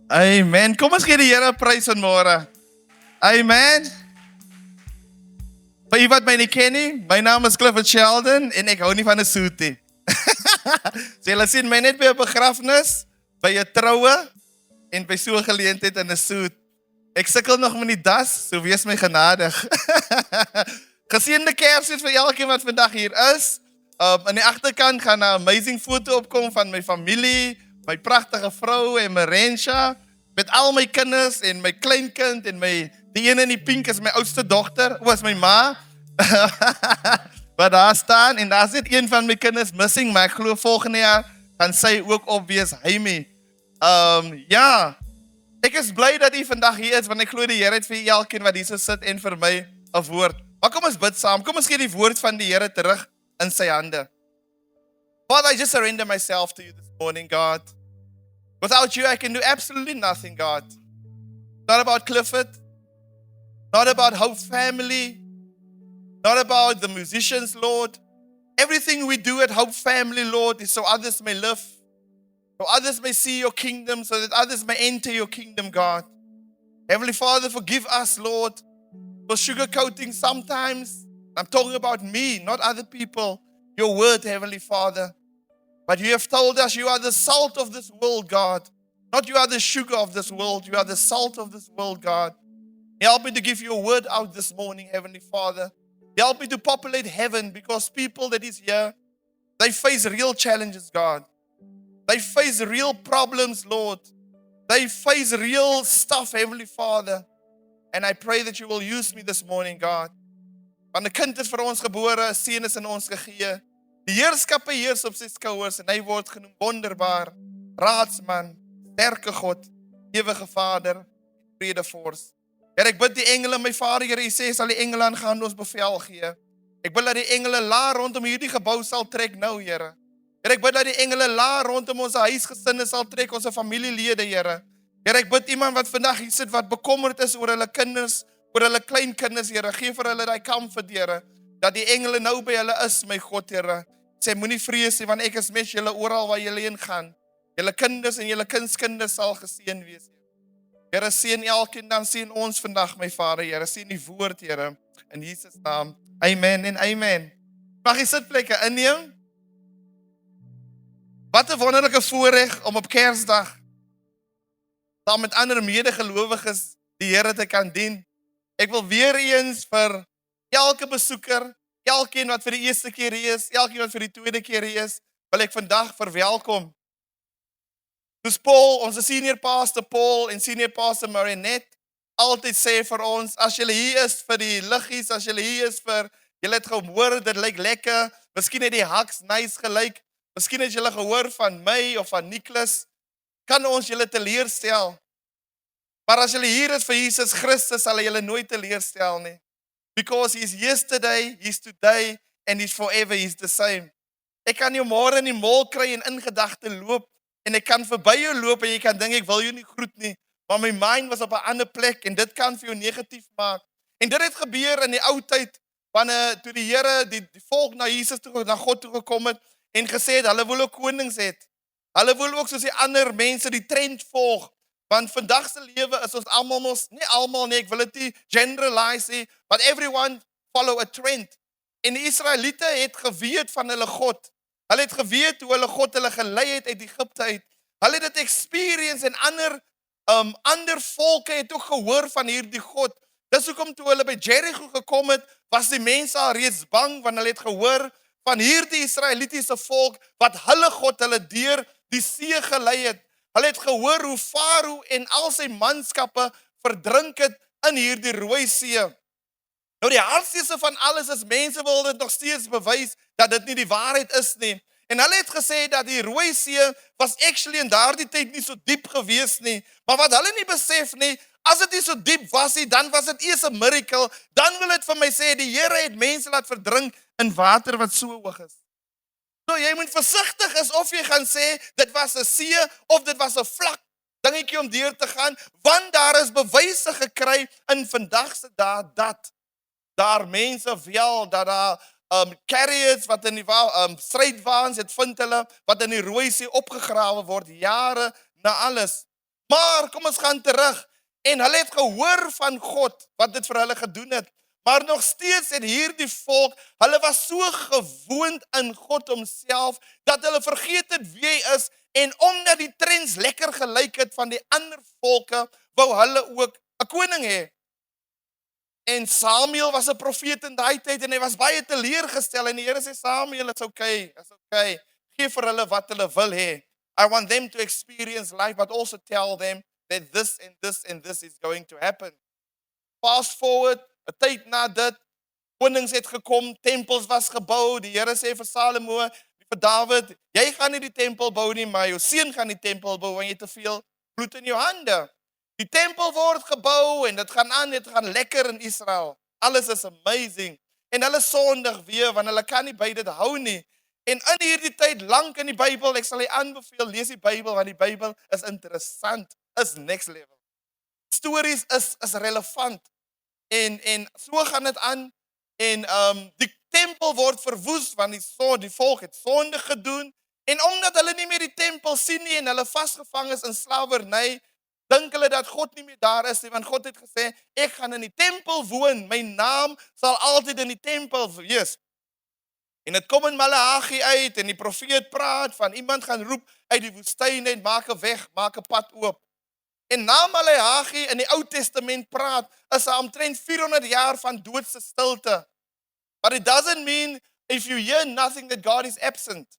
Amen. Kom ons gee die Here prys vanmôre. Amen. Vir u wat my nie ken nie, my naam is Clifford Sheldon en ek hou nie van 'n suit nie. So julle sien my net by 'n begrafnis, by 'n troue en by so 'n geleentheid in 'n suit. Ek sukkel nog met die das, so wees my genadig. Geseënde Kersfees vir elkeen wat vandag hier is. Aan die agterkant gaan 'n amazing foto opkom van my familie, my pragtige vrou en Marensha, met al my kinders en my kleinkind en die ene in die pink is my oudste dogter, was my ma. Wat daar staan en daar sit een van my kinders missing, maar ek glo volgende jaar gaan sy ook op wees, Heimi. Ja, ek is bly dat u vandag hier is, want ek glo die Here het vir elkeen wat hier so sit en vir my 'n woord. Maar kom ons bid saam, kom ons gee die woord van die Here terug in sy hande. Father, I just surrender myself to you this morning, God. Without you, I can do absolutely nothing, God. Not about Clifford, not about Hope Family, not about the musicians, Lord. Everything we do at Hope Family, Lord, is so others may live, so others may see your kingdom, so that others may enter your kingdom, God. Heavenly Father, forgive us, Lord, for sugarcoating sometimes. I'm talking about me, not other people. Your word, Heavenly Father. But you have told us you are the salt of this world, God. Not you are the sugar of this world. You are the salt of this world, God. Help me to give your word out this morning, Heavenly Father. Help me to populate heaven, because people that is here, they face real challenges, God. They face real problems, Lord. They face real stuff, Heavenly Father. And I pray that you will use me this morning, God. Want 'n kind is vir ons gebore, 'n seun is in ons gegee. Die heerskappe heers op sy skouers en hy word genoem wonderbaar, raadsman, sterke God, ewige Vader, vredevors. Here, ek bid die engele, my Vader, Here, U sê sal die engele aangaan ons bevel gee. Ek bid dat die engele laar rondom hierdie gebou sal trek nou, Here. Here, ek bid dat die engele laar rondom ons huisgesinne sal trek, ons familielede, Here. Here, ek bid iemand wat vandag hier sit wat bekommerd is oor hulle kinders, oor hulle kleinkinders, Here, gee vir hulle daai comfort, Here, dat die engele nou by hulle is, my God, Here. Sê, moenie vrees nie, want ek is met julle oral waar julle heen gaan. Julle kinders en julle kindskinders sal geseën wees. Here, seën elkeen, dan seën ons vandag, my Vader, Here, seën die woord, Here, in Jesus naam. Amen en amen. Mag jy sitplekke inneem? Wat 'n wonderlike voorreg om op Kersdag saam met ander medegelowiges die Here te kan dien. Ek wil weer eens vir elke besoeker, elkeen wat vir die eerste keer hier is, elkeen wat vir die tweede keer hier is, wil ek vandag verwelkom. Soos Paul, ons senior pastor Paul en senior pastor Marinette altyd sê vir ons, as julle hier is vir die liggies, as julle hier is vir, julle het gehoor, dit lyk lekker, miskien het die haks nice gelyk, miskien het julle gehoor van my of van Nicholas, kan ons julle teleurstel. Maar as julle hier is vir Jesus Christus, sal hy julle nooit teleurstel nie. Because he is yesterday, he is today, and he is forever, he is the same. Ek kan jou môre in die mall kry en in gedagte loop, en ek kan verby jou loop en jy kan dink ek wil jou nie groet nie, maar my mind was op 'n ander plek en dit kan vir jou negatief maak. En dit het gebeur in die ou tyd, wanneer toe die Here die volk na Jesus toe, na God toe gekom het en gesê het hulle wil ook konings hê. Hulle wil ook soos die ander mense die trend volg. Want vandag se lewe is ons almal mos, nie almal nie, ek wil dit nie generalize nie, but everyone follow a trend. En die Israeliete het geweet van hulle God. Hulle het geweet hoe hulle God hulle gelei het uit Egipte uit. Hulle het dit experience en ander volke het ook gehoor van hierdie God. Dis hoekom toe hulle by Jericho gekom het, was die mense al reeds bang, want hulle het gehoor van hierdie Israelitiese volk wat hulle God hulle deur die see gelei het. Hulle het gehoor hoe Farao en al sy manskappe verdrink het in hierdie Rooi See. Nou die hartseer van alles is, mense wil dit nog steeds bewys dat dit nie die waarheid is nie. En hulle het gesê dat die Rooi See was actually in daardie tyd nie so diep gewees nie. Maar wat hulle nie besef nie, as dit nie so diep was nie, dan was dit eers 'n miracle. Dan wil dit vir my sê, die Here het mense laat verdrink in water wat so hoog is. So jy moet versigtig is of jy gaan sê, dit was 'n see, of dit was 'n vlak dingetjie om deur te gaan, want daar is bewyse gekry in vandag se dae dat daar mense wel, dat daar chariots wat in die strijdwaans, het vind hulle, wat in die Rooi See opgegrawe word, jare na alles. Maar kom ons gaan terug. En hulle het gehoor van God, wat dit vir hulle gedoen het. Maar nog steeds het hierdie volk, hulle was so gewoond in God homself, dat hulle vergeet het wie hy is, en omdat die trends lekker gelyk het van die ander volke, wou hulle ook 'n koning hê. En Samuel was 'n profeet in daai tyd, en hy was baie teleurgestel, en die Here sê, Samuel, it's okay, gee vir hulle wat hulle wil hê. I want them to experience life, but also tell them that this and this and this is going to happen. Fast forward, 'n tyd na dit, konings het gekom, tempels was gebou, die Here sê vir Salomo, vir Dawid, jy gaan nie die tempel bou nie, maar jou seun gaan die tempel bou, want jy het te veel bloed in jou hande. Die tempel word gebou, en dit gaan aan, dit gaan lekker in Israel. Alles is amazing. En hulle sondig weer, want hulle kan nie by dit hou nie. En in hierdie tyd, lank in die Bybel, ek sal jy aanbeveel, lees die Bybel, want die Bybel is interessant, is next level. Stories is relevant. En so gaan dit aan, en die tempel word verwoes, want die volk het sonde gedoen, en omdat hulle nie meer die tempel sien nie, en hulle vasgevang is in slawerny, dink hulle dat God nie meer daar is nie, want God het gesê, ek gaan in die tempel woon, my naam sal altyd in die tempel wees. En dit kom in Maleagi uit, en die profeet praat van, iemand gaan roep uit die woestyn en maak 'n weg, maak 'n pad oop. En na Maleagi in die Ou Testament praat, is daar omtrent 400 jaar van doodse stilte. But it doesn't mean, if you hear nothing, that God is absent.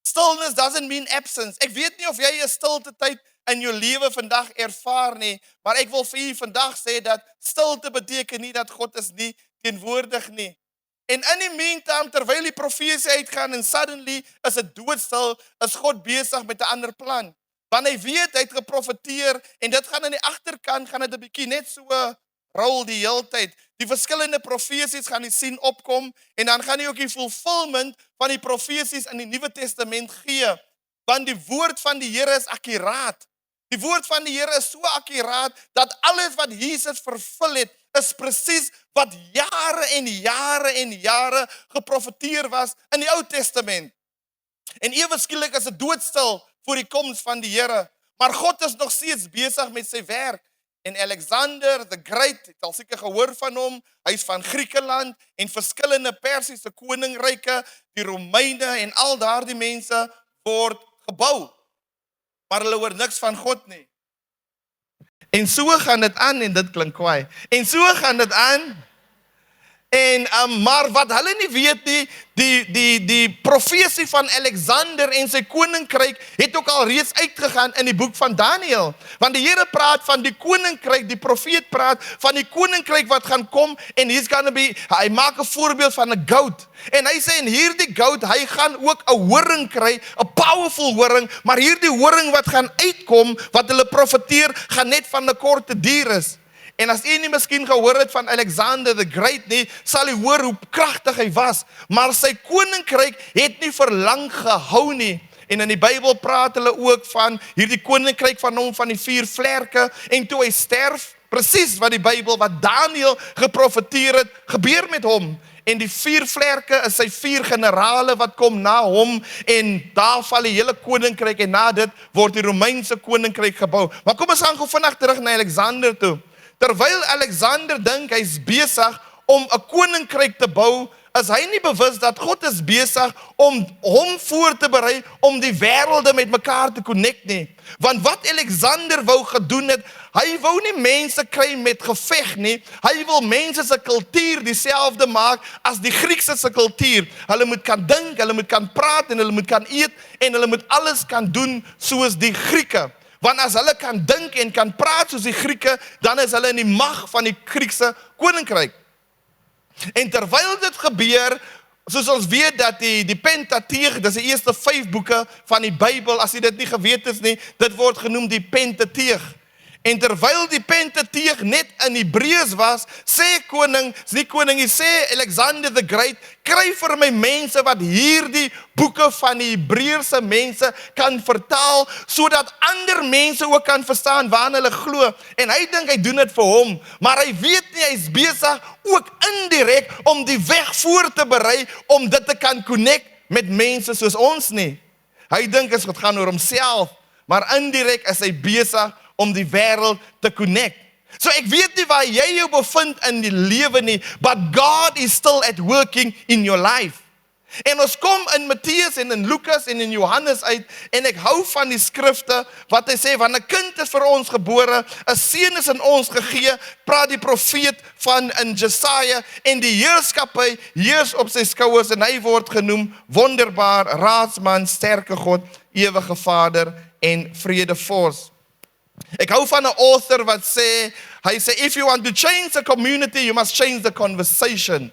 Stillness doesn't mean absence. Ek weet nie of jy 'n stilte tyd in jou lewe vandag ervaar nie, maar ek wil vir u vandag sê dat stilte beteken nie dat God is nie teenwoordig nie. En in die meantime, terwyl die profesie uitgaan en suddenly is dit doodstil, is God besig met 'n ander plan. Want hy weet, hy het geprofeteer, en dit gaan aan die agterkant, gaan dit 'n bietjie net so rol die hele tyd. Die verskillende profesies gaan jy sien opkom, en dan gaan jy ook die fulfillment van die profesies in die Nuwe Testament gee, want die woord van die Here is akkuraat. Die woord van die Here is so akkuraat, dat alles wat Jesus vervul het, is presies wat jare en jare en jare geprofeteer was in die Ou Testament. En ewe skielik is dit doodstil voor die koms van die Here, maar God is nog steeds besig met sy werk. En Alexander the Great, het al seker gehoor van hom, hy is van Griekeland, en verskillende Persiese koninkryke, die Romeine en al daardie mense word gebou. Maar hulle hoor niks van God nie. En so gaan dit aan, en dit klink kwaai. En so gaan dit aan, en maar wat hulle nie weet nie, die profesie van Alexander en sy koninkryk het ook al reeds uitgegaan in die boek van Daniël. Want die Here praat van die koninkryk, die profeet praat van die koninkryk wat gaan kom, en hy maak 'n voorbeeld van 'n goat. En hy sê, en hierdie goat, hy gaan ook 'n horing kry, 'n powerful horing, maar hierdie horing wat gaan uitkom, wat hulle profeteer, gaan net van 'n korte dier is. En as jy nie miskien gehoor het van Alexander the Great nie, sal jy hoor hoe kragtig hy was. Maar sy koninkryk het nie vir lank gehou nie. En in die Bybel praat hulle ook van hierdie koninkryk van hom, van die 4 vlerke. En toe hy sterf, presies wat die Bybel, wat Daniël geprofeteer het, gebeur met hom. En die 4 vlerke is sy 4 generale wat kom na hom, en daar val die hele koninkryk, en na dit word die Romeinse koninkryk gebou. Maar kom ons gaan gou vinnig terug na Alexander toe. Terwyl Alexander dink hy's besig om 'n koninkryk te bou, is hy nie bewus dat God is besig om hom voor te berei om die wêrelde met mekaar te connect nie. Want wat Alexander wou gedoen het, hy wou nie mense kry met geveg nie, hy wil mense se kultuur dieselfde maak as die Griekse se kultuur. Hulle moet kan dink, hulle moet kan praat, en hulle moet kan eet, en hulle moet alles kan doen soos die Grieke. Want as hulle kan dink en kan praat soos die Grieke, dan is hulle in die mag van die Griekse koninkryk. En terwyl dit gebeur, soos ons weet dat die Pentateeg, dis die eerste 5 boeke van die Bybel, as jy dit nie geweet is nie, dit word genoem die Pentateeg. En terwyl die Pentateeg net in Hebreëus was, sê sê Alexander the Great, kry vir my mense wat hierdie boeke van die Hebreëse mense kan vertaal, sodat ander mense ook kan verstaan waarna hulle glo. En hy dink hy doen dit vir hom, maar hy weet nie, hy is besig ook indirek om die weg voor te berei, om dit te kan connect met mense soos ons nie. Hy dink dit gaan oor homself, maar indirek is hy besig om die wêreld te connect. So ek weet nie waar jy jou bevind in die lewe nie, but God is still at working in your life. En ons kom in Matteus en in Lukas en in Johannes uit, en ek hou van die skrifte, wat hy sê, want 'n kind is vir ons gebore, 'n seun is in ons gegee, praat die profeet van in Jesaja, en die heerskappy heers op sy skouers, en hy word genoem wonderbaar, raadsman, sterke God, ewige Vader en vredevors. Ek hou van 'n author wat sê, hy sê, if you want to change the community, you must change the conversation.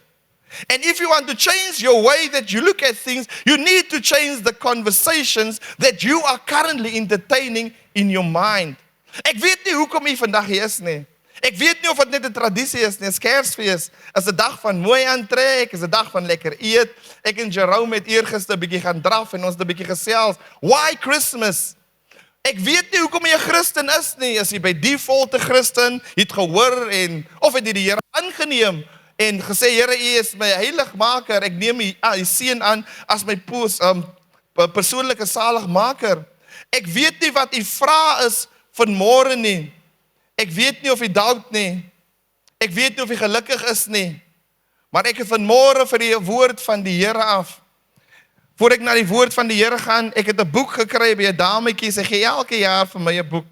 And if you want to change your way that you look at things, you need to change the conversations that you are currently entertaining in your mind. Ek weet nie hoekom jy vandag hier is nie. Ek weet nie of dit net 'n tradisie is nie, 'n Kersfees. Is 'n dag van mooi aantrek, is 'n dag van lekker eet. Ek en Jerome het eergister 'n bietjie gaan draf en ons het 'n bietjie gesels. Why Christmas? Ek weet nie hoekom jy 'n Christen is nie. Is jy by default 'n Christen? Jy het gehoor en of het jy die Here aangeneem? En gesê, Here, U is my heiligmaker, ek neem U seun aan as my persoonlike saligmaker. Ek weet nie wat U vra is vanmôre nie. Ek weet nie of U doubt nie. Ek weet nie of U gelukkig is nie. Maar ek het vanmôre vir U 'n woord van die Here af. Voor ek na die woord van die Here gaan, ek het 'n boek gekry by 'n dametjie, sy gee elke jaar vir my 'n boek.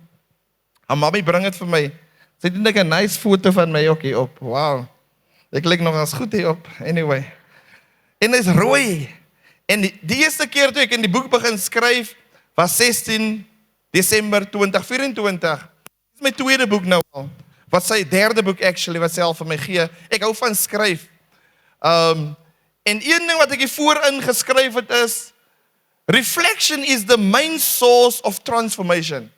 Haar mammy bring dit vir my. Sy het net 'n nice foto van my ook hier op. Wow. Ek lyk nog as goed hier op. Anyway. En dit is rooi. En die eerste keer toe ek in die boek begin skryf, was 16 Desember 2024. Dit is my tweede boek nou al. Wat sy derde boek actually, wat sy al vir my gee. Ek hou van skryf. En een ding wat ek hier voorin geskryf het is, reflection is the main source of transformation.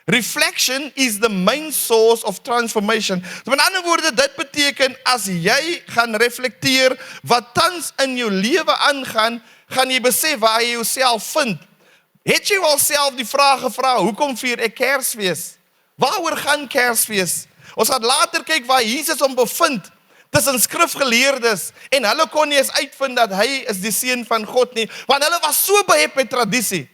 Reflection is the main source of transformation. So met ander woorde, dit beteken, as jy gaan reflekteer wat tans in jou lewe aangaan, gaan jy besef waar jy jouself vind. Het jy alself die vraag gevra, hoekom vier ek Kersfees? Waaroor gaan Kersfees? Ons gaan later kyk waar Jesus hom bevind, tussen skrifgeleerdes, en hulle kon nie eens uitvind dat hy is die seun van God nie, want hulle was so behep met tradisie.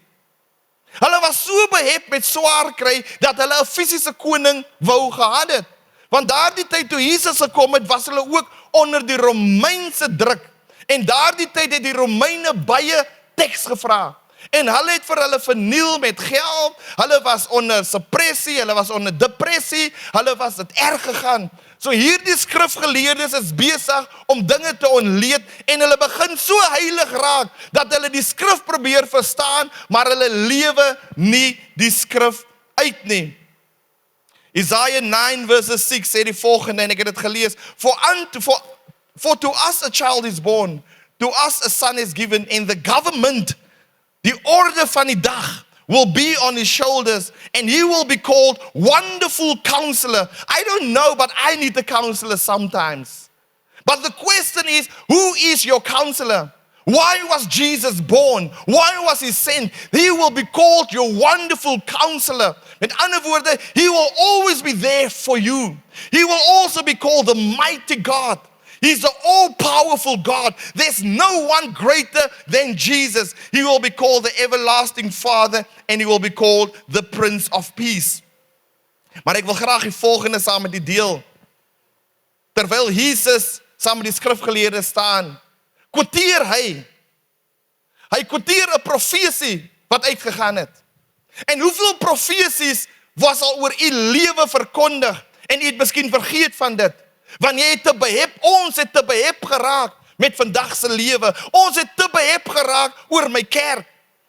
Hulle was so behep met swaar kry, dat hulle 'n fisiese koning wou gehad het. Want daardie tyd toe Jesus gekom het, was hulle ook onder die Romeinse druk. En daardie tyd het die Romeine baie teks gevra. En hulle het vir hulle verniel met geld, hulle was onder suppressie, hulle was onder depressie, hulle was dit erg gegaan. So hierdie skrifgeleerdes is besig om dinge te ontleed en hulle begin so heilig raak dat hulle die skrif probeer verstaan, maar hulle lewe nie die skrif uit nie. Isaiah 9 verses 6 sê die volgende, en ek het dit gelees, For to us a child is born, to us a son is given, and the government, die orde van die dag, will be on his shoulders, and he will be called Wonderful Counselor. I don't know, but I need a counselor sometimes. But the question is, who is your counselor? Why was Jesus born? Why was he sent? He will be called your Wonderful Counselor. Met ander woorde, he will always be there for you. He will also be called the Mighty God. He's the all-powerful God. There's no one greater than Jesus. He will be called the Everlasting Father, and he will be called the Prince of Peace. Maar ek wil graag die volgende saam met die deel. Terwyl Jesus saam met die skrifgeleerdes staan, quoteer hy. Hy quoteer 'n profesie wat uitgegaan het. En hoeveel profesies was al oor u lewe verkondig, en u het miskien vergeet van dit. Want jy het te behep, ons het te behep geraak met vandag se lewe. Ons het te behep geraak oor my kerk.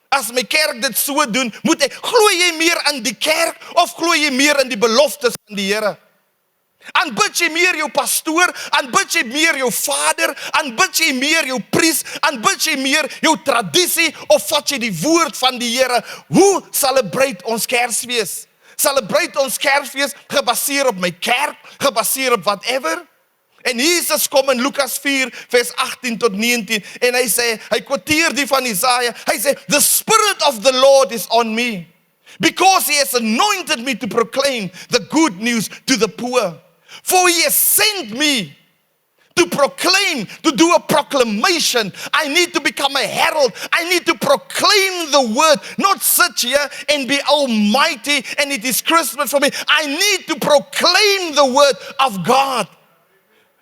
As my kerk dit so doen, moet ek, glo jy meer aan die kerk, of glo jy meer in die beloftes van die Here? Aanbid jy meer jou pastoor, aanbid jy meer jou vader, aanbid jy meer jou priest, aanbid jy meer jou tradisie, of vat jy die woord van die Here? Hoe celebrate ons Kersfees? Celebrate ons Kersfees gebaseer op my kerk, gebaseer op whatever? En Jesus kom in Lukas 4 vers 18 tot 19 en hy sê, hy quoteer die van Isaiah, hy sê, the Spirit of the Lord is on me, because he has anointed me to proclaim the good news to the poor. For he has sent me to proclaim, to do a proclamation. I need to become a herald. I need to proclaim the word, not sit here and be almighty and it is Christmas for me. I need to proclaim the word of God.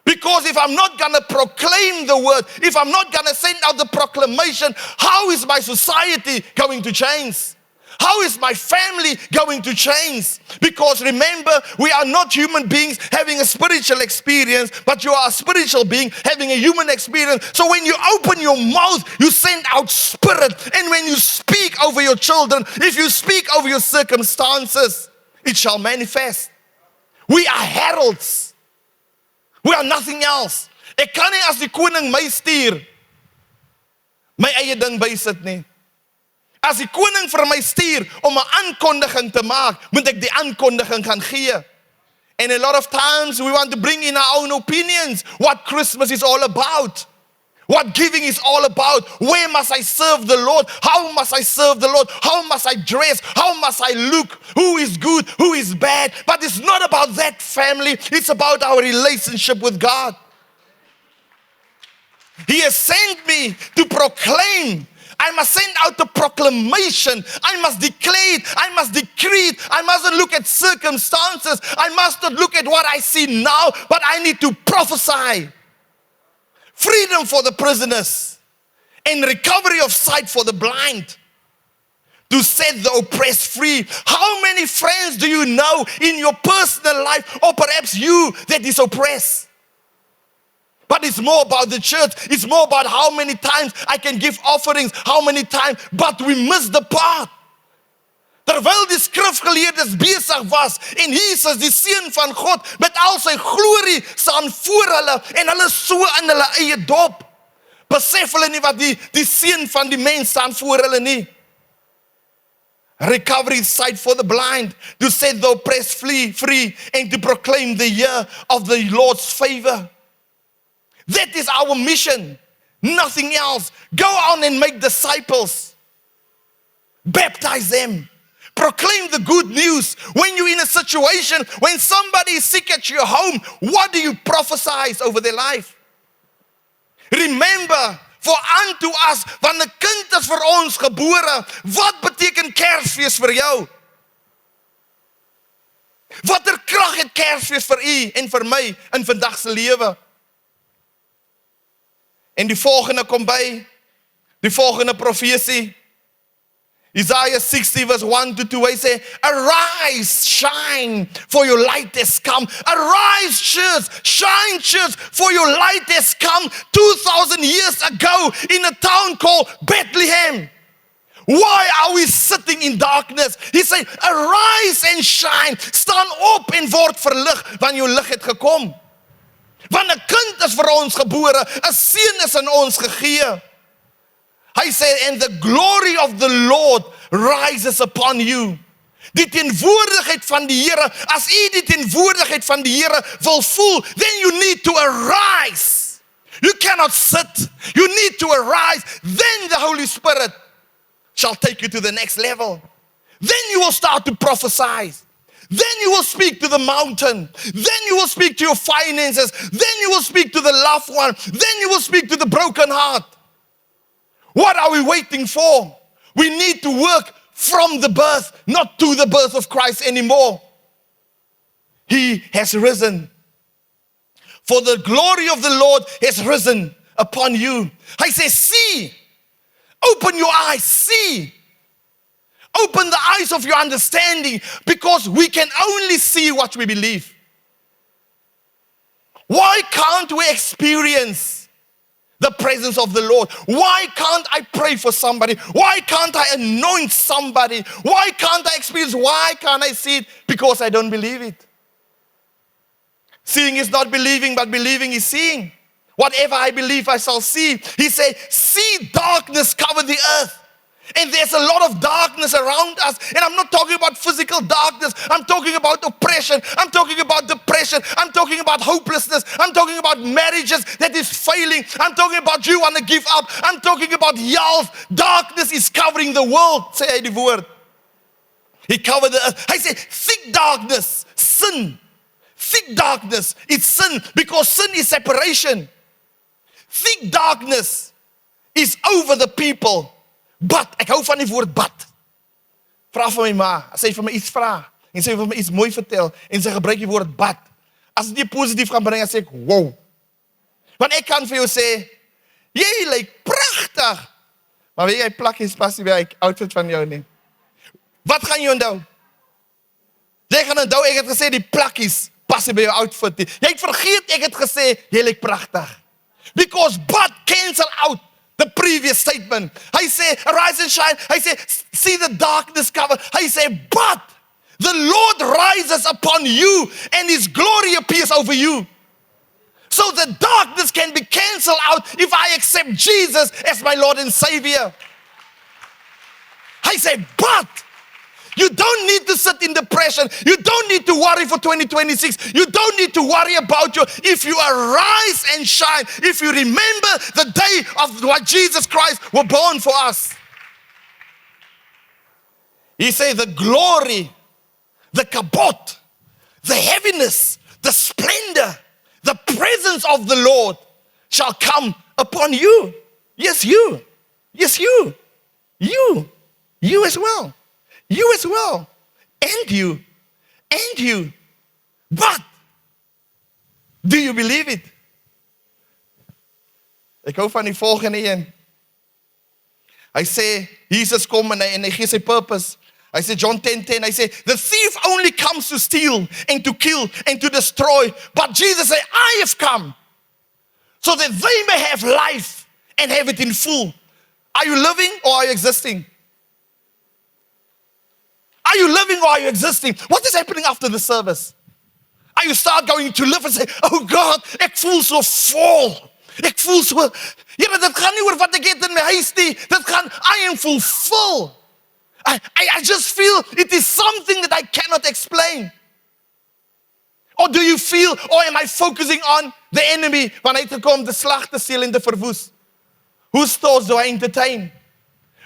Because if I'm not going to proclaim the word, if I'm not going to send out the proclamation, how is my society going to change? How is my family going to change? Because remember, we are not human beings having a spiritual experience, but you are a spiritual being having a human experience. So when you open your mouth, you send out spirit. And when you speak over your children, if you speak over your circumstances, it shall manifest. We are heralds. We are nothing else. Ek kan nie as die koning my stuur, my eie ding bysit nie. As die koning vir my stuur om 'n aankondiging te maak, moet ek die aankondiging gaan gee. And a lot of times we want to bring in our own opinions, what Christmas is all about, what giving is all about, where must I serve the Lord, how must I serve the Lord, how must I dress, how must I look, who is good, who is bad. But it's not about that, family, it's about our relationship with God. He has sent me to proclaim. I must send out the proclamation. I must declare it. I must decree it. I mustn't look at circumstances. I must not look at what I see now, but I need to prophesy. Freedom for the prisoners and recovery of sight for the blind. To set the oppressed free. How many friends do you know in your personal life, or perhaps you, that is oppressed? But it's more about the church. It's more about how many times I can give offerings, how many times. But we miss the part. Terwyl die skrifgeleerdes besig was en Jesus, die seun van God, met al sy glorie staan voor hulle en hulle so in hulle eie dop. Besef hulle nie wat die seun van die mens staan voor hulle nie. Recovery sight for the blind, to set the oppressed free, and to proclaim the year of the Lord's favor. That is our mission. Nothing else. Go on and make disciples. Baptize them. Proclaim the good news. When you're in a situation, when somebody is sick at your home, what do you prophesy over their life? Remember, for unto us, want 'n kind is vir ons gebore. Wat beteken Kersfees vir jou? Watter krag het Kersfees vir u en vir my in vandag se lewe? En die volgende kom by, die volgende profesie. Isaiah 60 verse 1 to 2, hy sê, arise, shine, for your light has come. Arise, church, shine, church, for your light has come 2,000 years ago in a town called Bethlehem. Why are we sitting in darkness? He said, arise and shine. Staan op en word verlig, want jou lig het gekom. Want 'n kind is vir ons gebore, 'n seun is aan ons gegee. Hy sê, and the glory of the Lord rises upon you. Die teenwoordigheid van die Here, as u die teenwoordigheid van die Here wil voel, then you need to arise. You cannot sit. You need to arise. Then the Holy Spirit shall take you to the next level. Then you will start to prophesy. Then you will speak to the mountain. Then you will speak to your finances. Then you will speak to the loved one. Then you will speak to the broken heart. What are we waiting for? We need to work from the birth, not to the birth of Christ anymore. He has risen. For the glory of the Lord has risen upon you. Hy says, see. Open your eyes, see. Open the eyes of your understanding, because we can only see what we believe. Why can't we experience the presence of the Lord? Why can't I pray for somebody? Why can't I anoint somebody? Why can't I experience? Why can't I see it? Because I don't believe it. Seeing is not believing, but believing is seeing. Whatever I believe, I shall see. He said, see darkness cover the earth. And there's a lot of darkness around us. And I'm not talking about physical darkness. I'm talking about oppression. I'm talking about depression. I'm talking about hopelessness. I'm talking about marriages that is failing. I'm talking about you want to give up. I'm talking about health. Darkness is covering the world. Sê hy die woord. He covered the earth. Hy sê, thick darkness, sin. Thick Thick darkness is sin, because sin is separation. Thick darkness is over the people. But, ek hou van die woord but. Vra vir my ma, as sy vir my iets vra, en sy vir my iets mooi vertel, en sy gebruik die woord but. As dit positief gaan bring, dan sê ek, wow. Want ek kan vir jou sê, jy lyk pragtig. Maar weet jy, plak is pas nie by die outfit van jou nie. Wat gaan jy onthou? Jy gaan onthou, ek het gesê, die plakkies pas nie by jou outfit nie. Jy het vergeet, ek het gesê, jy lyk pragtig. Because but cancel out the previous statement. Hy sê, arise and shine. Hy sê, see the darkness cover. Hy sê, but the Lord rises upon you and His glory appears over you. So the darkness can be cancelled out if I accept Jesus as my Lord and Savior. Hy sê, but you don't need to sit in depression. You don't need to worry for 2026. You don't need to worry about you. If you arise and shine, if you remember the day of what Jesus Christ was born for us. He said the glory, the kabot, the heaviness, the splendor, the presence of the Lord shall come upon you. Yes, you. Yes, you. You. You as well. You as well. And you. And you. But, do you believe it? Ek hou van die volgende een. Hy sê, Jesus kom en hy gee sy purpose. Hy sê, John 10:10, hy sê, the thief only comes to steal and to kill and to destroy. But Jesus said, I have come so that they may have life and have it in full. Are you living or are you existing? Are you living or are you existing? What is happening after the service? Are you start going to live and say, oh God, ek voel so vol. Ek voel so, Here, dit gaan nie oor wat ek het in my huis nie. Dit gaan, I am fulfilled. I just feel it is something that I cannot explain. Or do you feel, or am I focusing on the enemy? Want hy het gekom te slag, te steel en te verwoes. Whose thoughts do I entertain?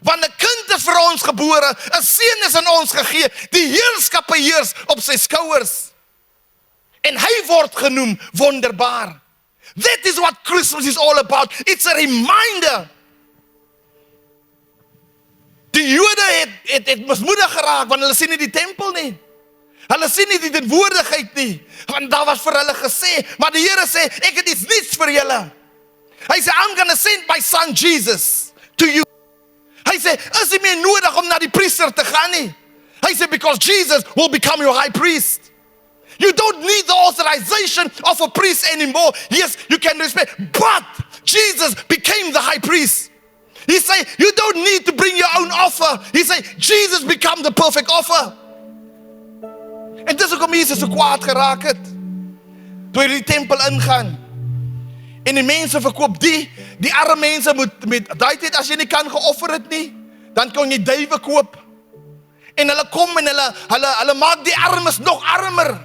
Want 'n kind is vir ons gebore, 'n seun is aan ons gegee, die heerskappe heers op sy skouers. En hy word genoem wonderbaar. That is what Christmas is all about. It's a reminder. Die Jode het mismoedig geraak, want hulle sien nie die tempel nie. Hulle sien nie die teenwoordigheid nie, want daar was vir hulle gesê, maar die Here sê, ek het iets niets vir julle. Hy sê, I'm gonna send my son Jesus to you. Hy sê, is nie meer nodig om na die priester te gaan nie. Hy sê, because Jesus will become your high priest. You don't need the authorization of a priest anymore. Yes, you can respect, but Jesus became the high priest. He say, you don't need to bring your own offer. He say, Jesus become the perfect offer. En dis hoekom Jesus so kwaad geraak het. Toe hy die tempel ingaan. En die mense verkoop die arme mense moet met daai tyd as jy nie kan geoffer het nie, dan kan jy duwe koop. En hulle kom en hulle maak die armes nog armer.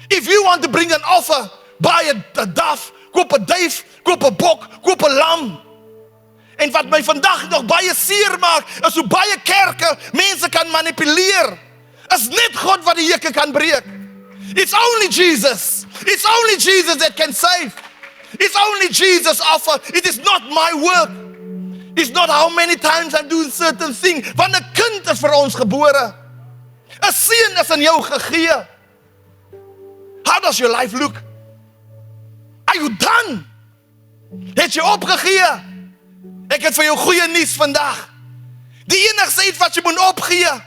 If you want to bring an offer, buy a dove, koop 'n duif, koop 'n bok, koop 'n lam. En wat my vandag nog baie seer maak, is hoe baie kerke mense kan manipuleer. Is net God wat die hekke kan breek. It's only Jesus. It's only Jesus that can save. It's only Jesus' offer. It is not my work. It's not how many times I do certain thing. Want 'n kind is vir ons gebore. 'n Seun is aan jou gegee. How does your life look? Are you done? Het jy opgegee? Ek het vir jou goeie nuus vandag. Die enigste iets wat jy moet opgee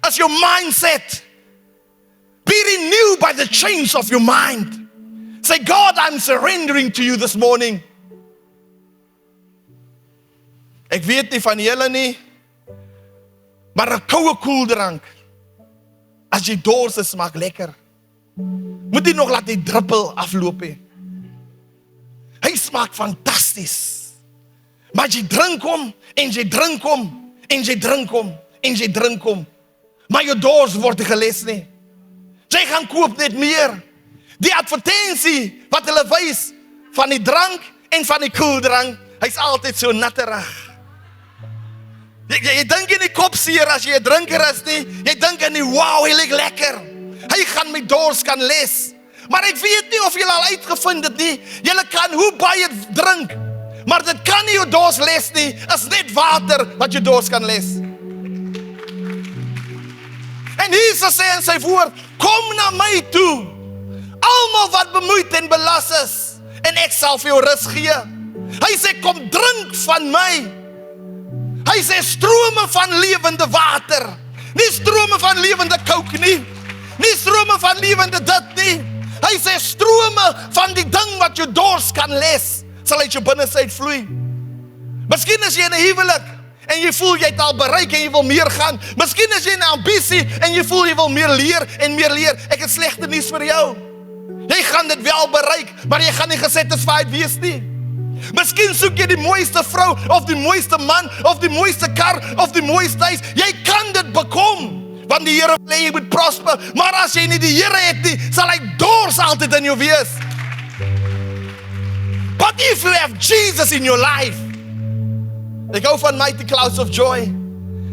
is jou mindset. Be renewed by the change of your mind. Say, God, I'm surrendering to you this morning. Ek weet nie van julle nie, maar 'n koue koeldrank, as jy dors is, smaak lekker. Moet jy nog laat die druppel afloop nie. Hy smaak fantasties. Maar jy drink hom, en jy drink hom, en jy drink hom, en jy drink hom. Maar jou dors word nie geles nie. Jy gaan koop net meer. Die advertensie wat hulle wys van die drank en van die koeldrank, hy's altyd so natterig. Jy dink in die kop seer as jy 'n drinker is nie. Jy dink in die wow, hy lyk lekker. Hy gaan my dors kan les. Maar ek weet nie of julle al uitgevind het nie. Julle kan hoe baie drink, maar dit kan nie jou dors les nie. Is net water wat jou dors kan les. En Jesus sê in sy woord, kom na my toe, almal wat bemoeid en belas is, en ek sal vir jou rus gee. Hy sê, kom drink van my. Hy sê, strome van lewende water. Nie strome van lewende kook nie. Nie strome van lewende dit nie. Hy sê, strome van die ding wat jou dors kan les, sal uit jou binnensy vloei. Miskien is jy in 'n huwelik, en jy voel jy het al bereik en jy wil meer gaan. Miskien is jy in 'n ambisie en jy voel jy wil meer leer en meer leer. Ek het slegte nuus vir jou. Jy gaan dit wel bereik, maar jy gaan nie gesatisfied wees nie. Miskien soek jy die mooiste vrou, of die mooiste man, of die mooiste kar, of die mooiste huis. Jy kan dit bekom, want die Here wil hê jy moet prosper. Maar as jy nie die Here het nie, sal hy dors altyd in jou wees. But if you have Jesus in your life, ek hou van Mighty Clouds of Joy.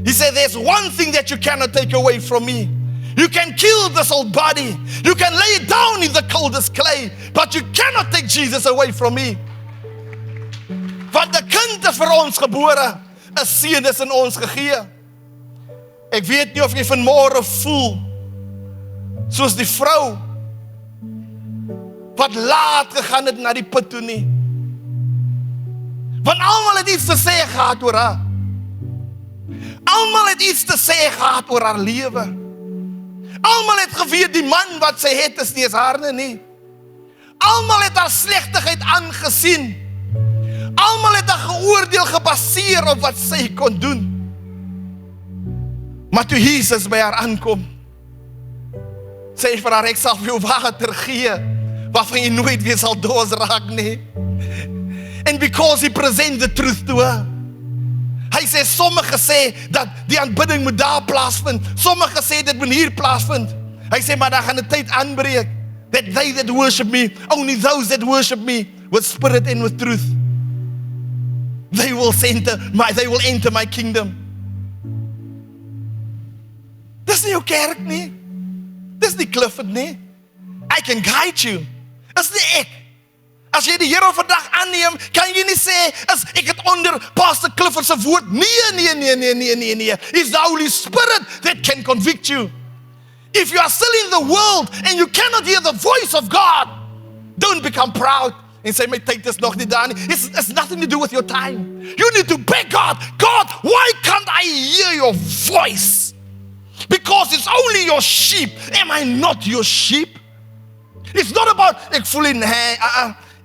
He said, there's one thing that you cannot take away from me. You can kill this old body. You can lay it down in the coldest clay, but you cannot take Jesus away from me. Want 'n kind is vir ons gebore, 'n seun is in ons gegee. Ek weet nie of jy vanmôre voel soos die vrou wat laat gegaan het na die put toe nie. Want almal het iets te sê gehad oor haar. Almal het iets te sê gehad oor haar lewe. Almal het geweet die man wat sy het is nie eens haarne nie. Almal het haar slegtigheid aangesien. Almal het haar geoordeel gebaseer op wat sy kon doen. Maar toe Jesus by haar aankom, sê hy vir haar, ek sal vir jou water gee, waarvan jy nooit weer sal dors raak nie. And because he present the truth to her. Hy sê, sommige sê dat die aanbidding moet daar plaasvind. Sommige sê dit moet hier plaasvind. Hy sê, maar daar gaan 'n tyd aanbreek. That they that worship me, only those that worship me with spirit and with truth, they will enter my kingdom. Dis nie jou kerk nie. Dis nie Clifford nie. I can guide you. Dis nie ek. As jy die Here vandag aanneem, kan jy nie sê, as ek het onder Pastor Clifford se woord. Nee. It's the Holy Spirit that can convict you. If you are still in the world and you cannot hear the voice of God, don't become proud and say, my tyd is nog nie daar nie. It's nothing to do with your time. You need to beg God. God, why can't I hear your voice? Because it's only your sheep. Am I not your sheep? It's not about, ek voel in,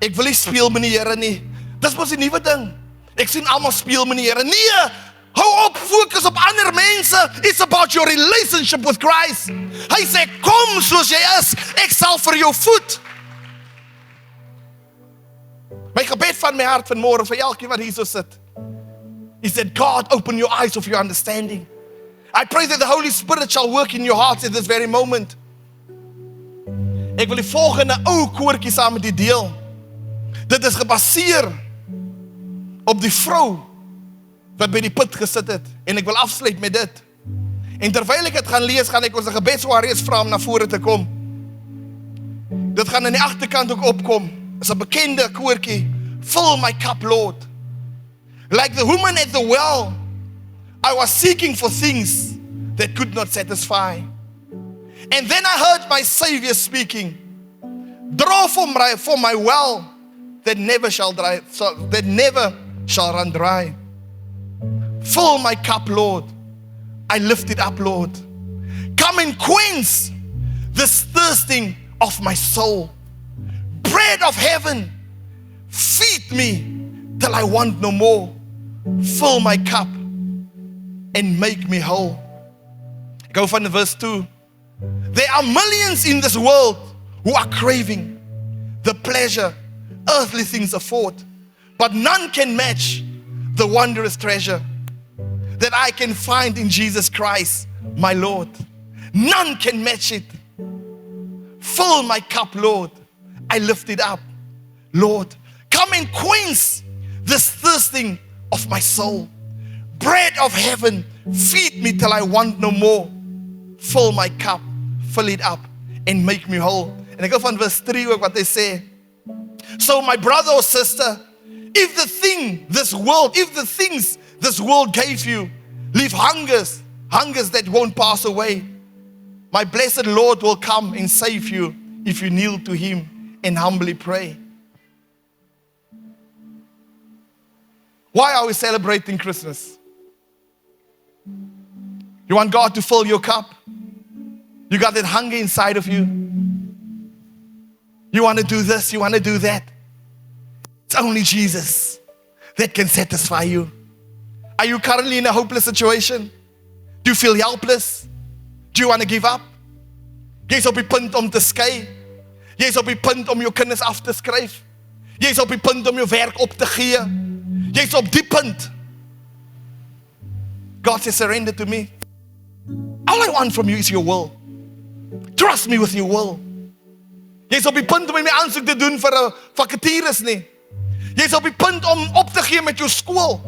ek wil nie speel met die Here nie. Dis mos 'n nuwe ding. Ek sien almal speel met die Here. Nee, hou op, fokus op ander mense. It's about your relationship with Christ. Hy sê, kom soos jy is, ek sal vir jou voed. My gebed van my hart vanmôre vir elkeen wat hier so sit, he said, God, open your eyes of your understanding. I pray that the Holy Spirit shall work in your hearts at this very moment. Ek wil die volgende ou koortjie saam met u deel. Dit is gebaseer op die vrou wat by die put gesit het. En ek wil afsluit met dit. En terwyl ek dit gaan lees, gaan ek ons gebedswaarheid vra om na vore te kom. Dit gaan aan die agterkant ook opkom. Is 'n bekende koortjie. Fill my cup, Lord. Like the woman at the well, I was seeking for things that could not satisfy. And then I heard my Savior speaking, draw from my well that never shall run dry. Fill my cup, Lord. I lift it up, Lord. Come and quench this thirsting of my soul. Bread of heaven, feed me till I want no more. Fill my cup and make me whole. Go from verse 2. There are millions in this world who are craving the pleasure earthly things afford, but none can match the wondrous treasure that I can find in Jesus Christ, my Lord. None can match it. Fill my cup, Lord. I lift it up. Lord, come and quench this thirsting of my soul. Bread of heaven, feed me till I want no more. Fill my cup, fill it up, and make me whole. En ek hou van vers 3 ook wat hy sê. So my brother or sister, if the things this world gave you, leave hungers that won't pass away, my blessed Lord will come and save you if you kneel to Him and humbly pray. Why are we celebrating Christmas? You want God to fill your cup? You got that hunger inside of you. You want to do this, you want to do that. It's only Jesus that can satisfy you. Are you currently in a hopeless situation? Do you feel helpless? Do you want to give up? Jy is op die punt om te skei. Jy is op die punt om jou kinders af te skryf. Jy is op die punt om jou werk op te gee. Jy is op die punt. God says, surrender to me. All I want from you is your will. Trust me with your will. Jy is op die punt om nie aansoek te doen vir 'n vakatures nie. Jy is op die punt om op te gee met jou skool.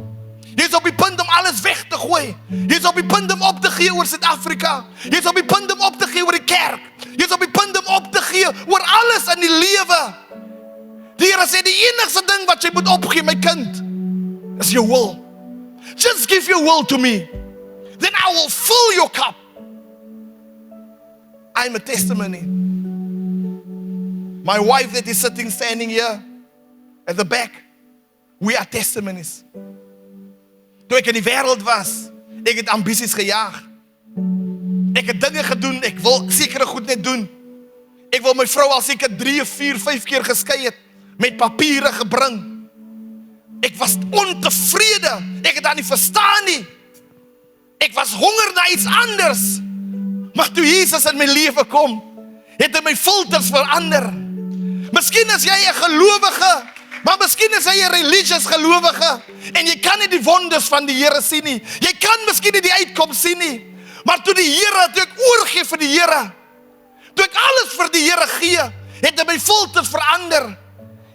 Jy is op die punt om alles weg te gooi. Jy is op die punt om op te gee oor Suid-Afrika. Jy is op die punt om op te gee oor die kerk. Jy is op die punt om op te gee oor alles in die lewe. Die Here sê die enigste ding wat jy moet opgee, my kind, is your will. Just give your will to me. Then I will fill your cup. I'm a testimony. My wife that is standing here at the back, we are testimonies. Toe ek in die wêreld was, ek het ambisies gejaag. Ek het dinge gedoen, ek wil sekere goed net doen. Ek wil my vrou al seker 3, 4, 5 keer geskei het, met papiere gebring. Ek was ontevrede, ek het daar nie verstaan nie. Ek was honger na iets anders. Maar toe Jesus in my lewe kom, het hy my filters verander. Miskien is jy 'n gelowige, maar miskien is jy 'n religious gelowige en jy kan nie die wonders van die Here sien nie. Jy kan miskien nie die uitkoms sien nie. Maar toe ek oorgee vir die Here, toe ek alles vir die Here gee, het hy my filters verander.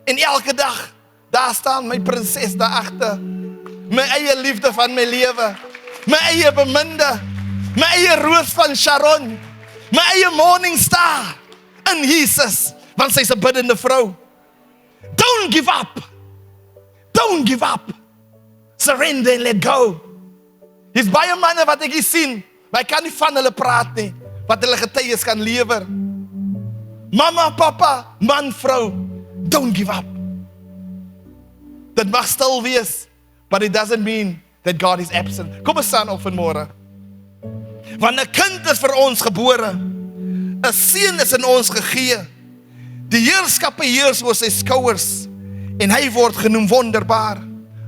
En elke dag, daar staan my prinses daar agter. My eie liefde van my lewe. My eie beminde. My eie roos van Sharon. My eie morning star in Jesus. Want sy's 'n biddende vrou. Don't give up. Don't give up. Surrender and let go. Hier's baie manne wat ek hier sien, maar ek kan nie van hulle praat nie, wat hulle getuies kan lewer. Mama, papa, man, vrou, don't give up. Dit mag stil wees, but it doesn't mean that God is absent. Kom ons staan op vanmôre. Want 'n kind is vir ons gebore. 'n Seun is in ons gegee. Die heerskappe heers oor sy skouers en hy word genoem wonderbaar,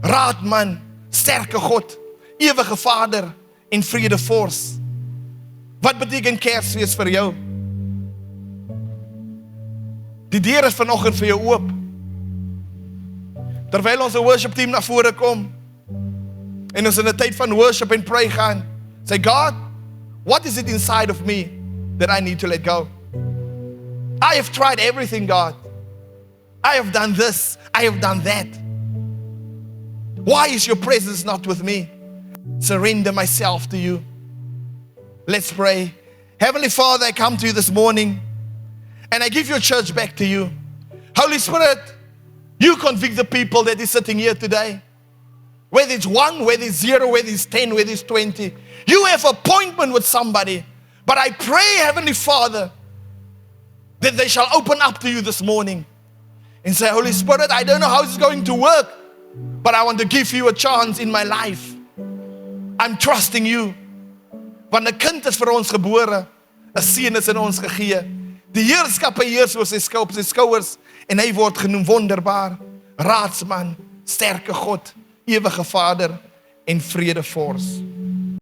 raadman, sterke God, ewige Vader en vredevors. Wat beteken Kersfees vir jou? Die deur is vanoggend vir jou oop. Terwyl ons worship team na vore kom en ons in 'n tyd van worship and pray gaan, say, God, what is it inside of me that I need to let go? I have tried everything, God. I have done this. I have done that. Why is your presence not with me? Surrender myself to you. Let's pray. Heavenly Father, I come to you this morning and I give your church back to you. Holy Spirit, you convict the people that is sitting here today. Whether it's 1, whether it's 0, whether it's 10, whether it's 20. You have appointment with somebody. But I pray, Heavenly Father, that they shall open up to you this morning and say, Holy Spirit, I don't know how it's going to work, but I want to give you a chance in my life. I'm trusting you. Want 'n kind is vir ons gebore, 'n seun is in ons gegee. Die heerskappe heers oor sy skouers en hy word genoem wonderbaar, raadsman, sterke God, ewige Vader en vredevors.